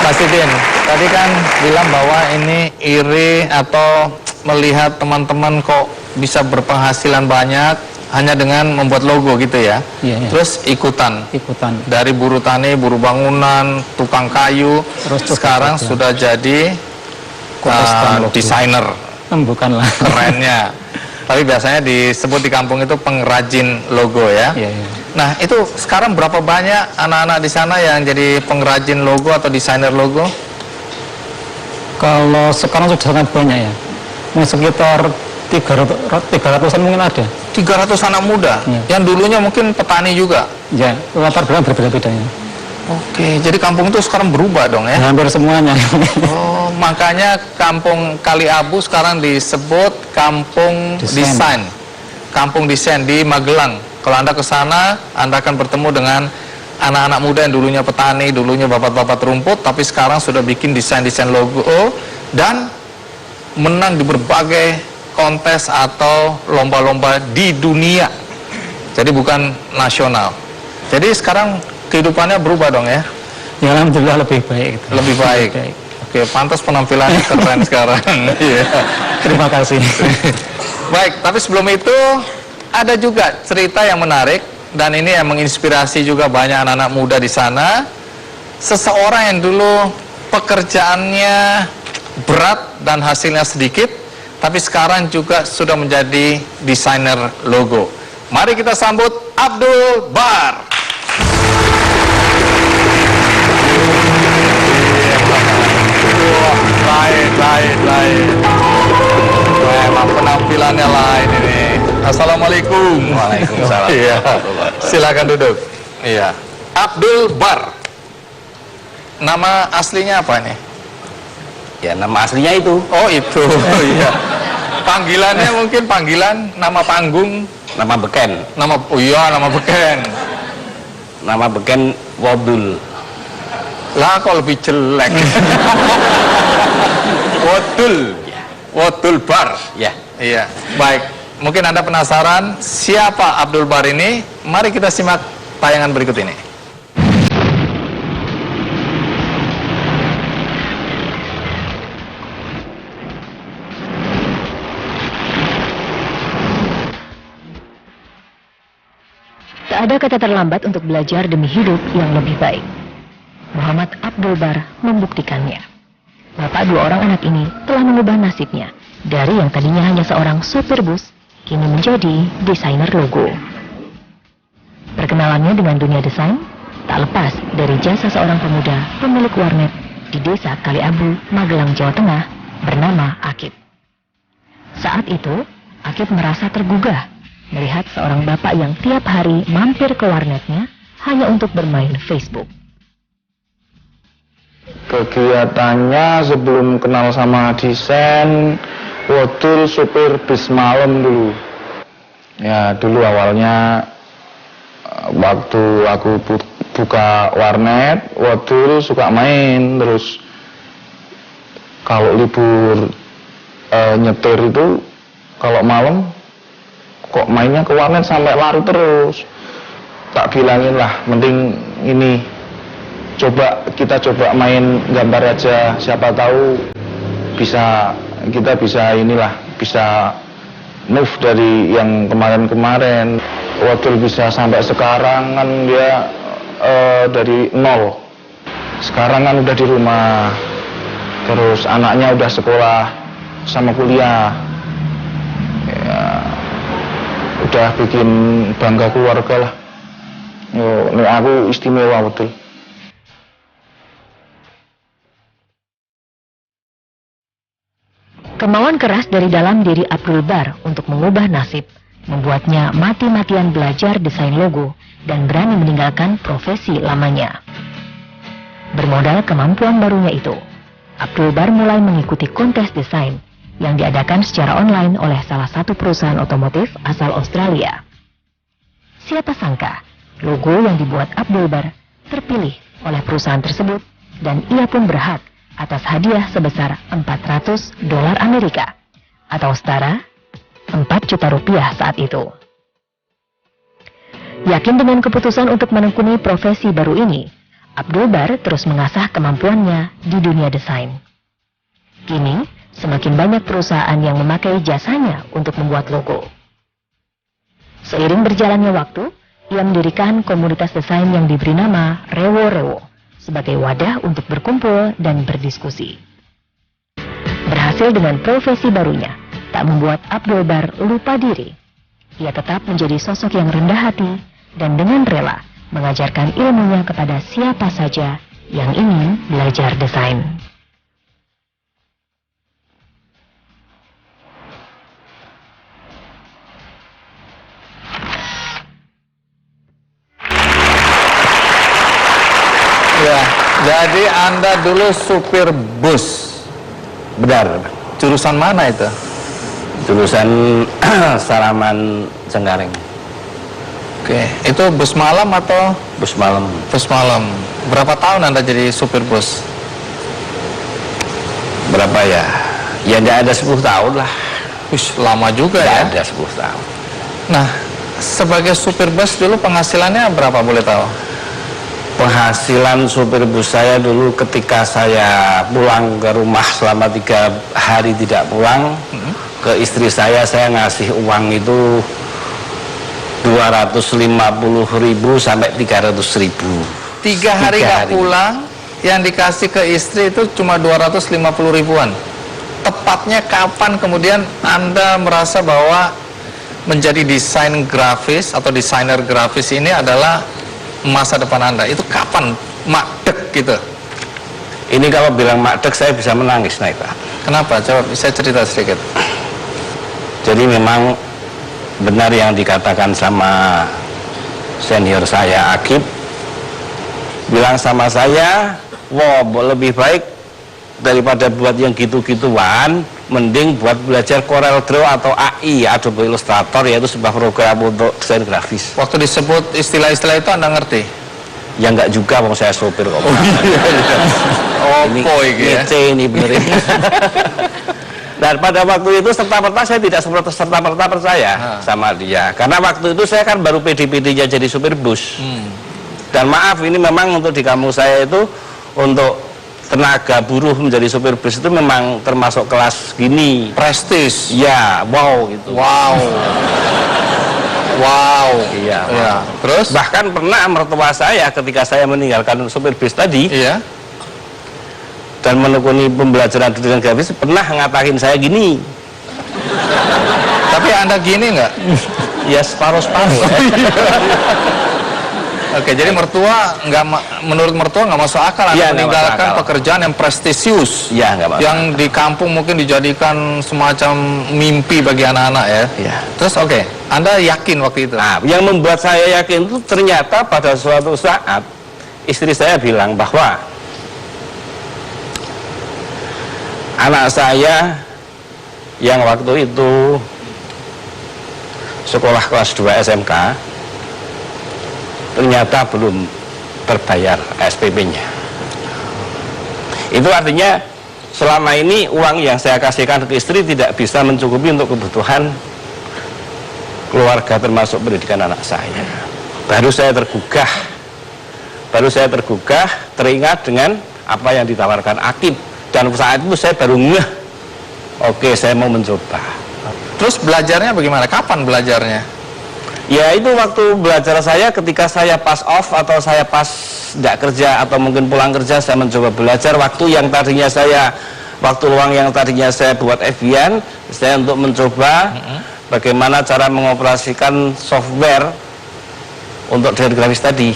Mas Idin, tadi kan bilang bahwa ini iri atau melihat teman-teman kok bisa berpenghasilan banyak hanya dengan membuat logo gitu ya. Iya. Terus ikutan dari buruh tani, buruh bangunan, tukang kayu, terus sekarang sudah jadi desainer. Bukanlah. Kerennya. Tapi biasanya disebut di kampung itu pengrajin logo ya. Iya. Nah, itu sekarang berapa banyak anak-anak di sana yang jadi pengrajin logo atau desainer logo? Kalau sekarang sudah sangat banyak ya. Sekitar 300-an mungkin ada. 300 anak muda yang dulunya mungkin petani juga. Ya, latar belakang berbeda-beda ya. Oke, jadi kampung itu sekarang berubah dong ya? Hampir semuanya. Oh, makanya kampung Kali Abu sekarang disebut kampung desain. Kampung desain di Magelang. Kalau Anda ke sana, Anda akan bertemu dengan anak-anak muda yang dulunya petani, dulunya babat-babat rumput, tapi sekarang sudah bikin desain-desain logo dan menang di berbagai kontes atau lomba-lomba di dunia. Jadi bukan nasional. Jadi sekarang kehidupannya berubah dong ya? Ya, alhamdulillah lebih baik. Lebih baik. Oke, pantas penampilannya keren sekarang. Iya. Terima kasih. Baik, tapi sebelum itu ada juga cerita yang menarik dan ini yang menginspirasi juga banyak anak-anak muda di sana. Seseorang yang dulu pekerjaannya berat dan hasilnya sedikit, tapi sekarang juga sudah menjadi desainer logo. Mari kita sambut Abdul Bar. Lain. Memang penampilannya lain ini. Assalamualaikum. Waalaikumsalam. Iya. Silakan duduk. Iya. Abdul Bar. Nama aslinya apa nih? Ya, nama aslinya itu. Oh, itu. Iya. Panggilannya mungkin nama panggung, Nama beken. nama beken. Nama beken Wabdul. Lah kok lebih jelek. Wadul Bar. Ya. Iya. Baik. Mungkin Anda penasaran siapa Abdul Bar ini? Mari kita simak tayangan berikut ini. Tak ada kata terlambat untuk belajar demi hidup yang lebih baik. Muhammad Abdul Bar membuktikannya. Bapak dua orang anak ini telah mengubah nasibnya dari yang tadinya hanya seorang sopir bus, kini menjadi desainer logo. Perkenalannya dengan dunia desain tak lepas dari jasa seorang pemuda pemilik warnet di desa Kali Abu, Magelang, Jawa Tengah bernama Akib. Saat itu, Akib merasa tergugah melihat seorang bapak yang tiap hari mampir ke warnetnya hanya untuk bermain Facebook. Kegiatannya sebelum kenal sama desain, Wadul supir bis malam dulu. Ya, dulu awalnya waktu aku buka warnet, Wadul suka main. Terus kalau libur nyetir itu, kalau malam kok mainnya ke warnet sampai lari terus. Tak bilangin lah, mending ini kita coba main gambar aja, siapa tahu kita bisa move dari yang kemarin-kemarin. Wadul bisa sampai sekarang kan dia dari nol. Sekarang kan udah di rumah, terus anaknya udah sekolah sama kuliah. Ya, udah bikin bangga keluarga lah. Nih aku istimewa betul. Kemauan keras dari dalam diri Abdul Bar untuk mengubah nasib membuatnya mati-matian belajar desain logo dan berani meninggalkan profesi lamanya. Bermodal kemampuan barunya itu, Abdul Bar mulai mengikuti kontes desain yang diadakan secara online oleh salah satu perusahaan otomotif asal Australia. Siapa sangka, logo yang dibuat Abdul Bar terpilih oleh perusahaan tersebut dan ia pun berhak atas hadiah sebesar $400 Amerika atau setara 4 juta rupiah saat itu. Yakin dengan keputusan untuk menekuni profesi baru ini, Abdul Bar terus mengasah kemampuannya di dunia desain. Kini, semakin banyak perusahaan yang memakai jasanya untuk membuat logo. Seiring berjalannya waktu, ia mendirikan komunitas desain yang diberi nama Rewo Rewo sebagai wadah untuk berkumpul dan berdiskusi. Berhasil dengan profesi barunya, tak membuat Abdul Bar lupa diri. Ia tetap menjadi sosok yang rendah hati dan dengan rela mengajarkan ilmunya kepada siapa saja yang ingin belajar desain. Ya, jadi Anda dulu supir bus. Benar. Jurusan mana itu? Jurusan Salaman Cengkareng. Oke, itu bus malam atau Bus malam. bus malam? Berapa tahun Anda jadi supir bus? Berapa ya? Ya tidak ada 10 tahun lah. Wih, lama juga Tidak ya. ada 10 tahun. Nah, sebagai supir bus dulu penghasilannya berapa boleh tahu? Penghasilan supir bus saya dulu ketika saya pulang ke rumah selama 3 hari tidak pulang, ke istri saya ngasih uang itu 250.000 sampai 300.000. 3 hari nggak pulang, yang dikasih ke istri itu cuma 250 ribuan. Tepatnya kapan kemudian Anda merasa bahwa menjadi desain grafis atau desainer grafis ini adalah masa depan Anda? Itu kapan makdek gitu? Ini kalau bilang makdek saya bisa menangis, Naika. Kenapa? Coba saya cerita sedikit. Jadi memang benar yang dikatakan sama senior saya, Akib, bilang sama saya, wow, lebih baik daripada buat yang gitu-gituan, mending buat belajar Corel Draw atau AI, Adobe Illustrator, yaitu sebuah program untuk desain grafis. Waktu disebut istilah-istilah itu Anda ngerti? Ya enggak juga, mau saya sopir kok. Oh, ini ya. ngece ini bener ini. Dan pada waktu itu serta-merta saya tidak serta-merta percaya sama dia, karena waktu itu saya kan baru PD-PD-nya jadi supir bus. Dan maaf, ini memang untuk di kampung saya itu untuk tenaga buruh menjadi supir bus itu memang termasuk kelas gini, Prestis. ya wow gitu. Wow. Wow. Iya. Ya. Terus? Bahkan pernah mertua saya ketika saya meninggalkan supir bus tadi, Iya. dan menekuni pembelajaran desain grafis, pernah ngatakin saya gini. Tapi Anda gini nggak? Ya separuh-separuh. Oke, jadi mertua menurut mertua nggak masuk akal Anda Iya, nggak meninggalkan masuk akal. pekerjaan yang prestisius, Iya, nggak masuk yang di kampung mungkin dijadikan semacam mimpi bagi anak-anak ya. Iya. Terus oke, Anda yakin waktu itu? Nah, yang membuat saya yakin itu ternyata pada suatu saat istri saya bilang bahwa anak saya yang waktu itu sekolah kelas 2 SMK ternyata belum terbayar SPP-nya. Itu artinya selama ini uang yang saya kasihkan ke istri tidak bisa mencukupi untuk kebutuhan keluarga termasuk pendidikan anak saya. Baru saya tergugah, teringat dengan apa yang ditawarkan Akib, dan saat itu saya baru ngeh, oke, saya mau mencoba. Terus belajarnya bagaimana? Kapan belajarnya? Ya itu waktu belajar saya ketika saya pas off atau saya pas tidak kerja atau mungkin pulang kerja, saya mencoba belajar waktu yang tadinya saya, waktu luang yang tadinya saya buat FB-an, saya untuk mencoba bagaimana cara mengoperasikan software untuk desain grafis tadi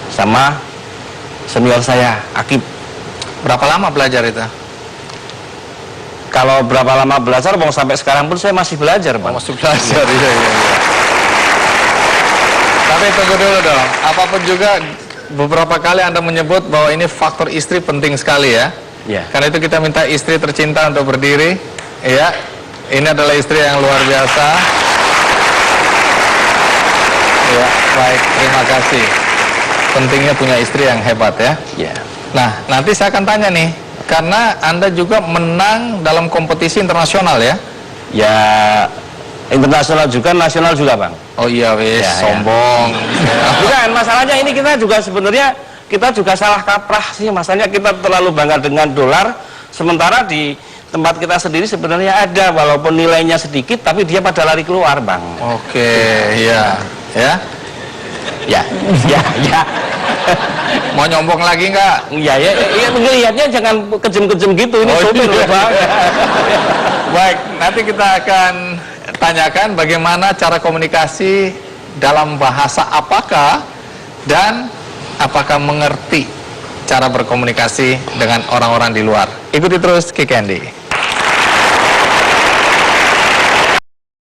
sama senior saya, Akib. Berapa lama belajar itu? Kalau berapa lama belajar, mau sampai sekarang pun saya masih belajar, Bang. Masuk belajar, iya. Tapi tunggu dulu dong, apapun juga beberapa kali Anda menyebut bahwa ini faktor istri penting sekali ya. Ya. Karena itu kita minta istri tercinta untuk berdiri. Ya, ini adalah istri yang luar biasa. Ya, baik, terima kasih. Pentingnya punya istri yang hebat ya. Ya. Nah, nanti saya akan tanya nih, karena Anda juga menang dalam kompetisi internasional ya? Ya, internasional juga, nasional juga, Bang. Oh iya wis, Ya, ya. sombong. Bukan, masalahnya ini kita juga sebenarnya kita juga salah kaprah sih, masanya kita terlalu bangga dengan dolar, sementara di tempat kita sendiri sebenarnya ada, walaupun nilainya sedikit, tapi dia pada lari keluar, Bang. Oke, ya. Ya. Mau nyombong lagi nggak? Ya, ngelihatnya jangan kejem-kejem gitu, ini sopir loh, Bang. Baik, nanti kita akan tanyakan bagaimana cara komunikasi dalam bahasa apakah dan apakah mengerti cara berkomunikasi dengan orang-orang di luar. Ikuti terus Ki Candy.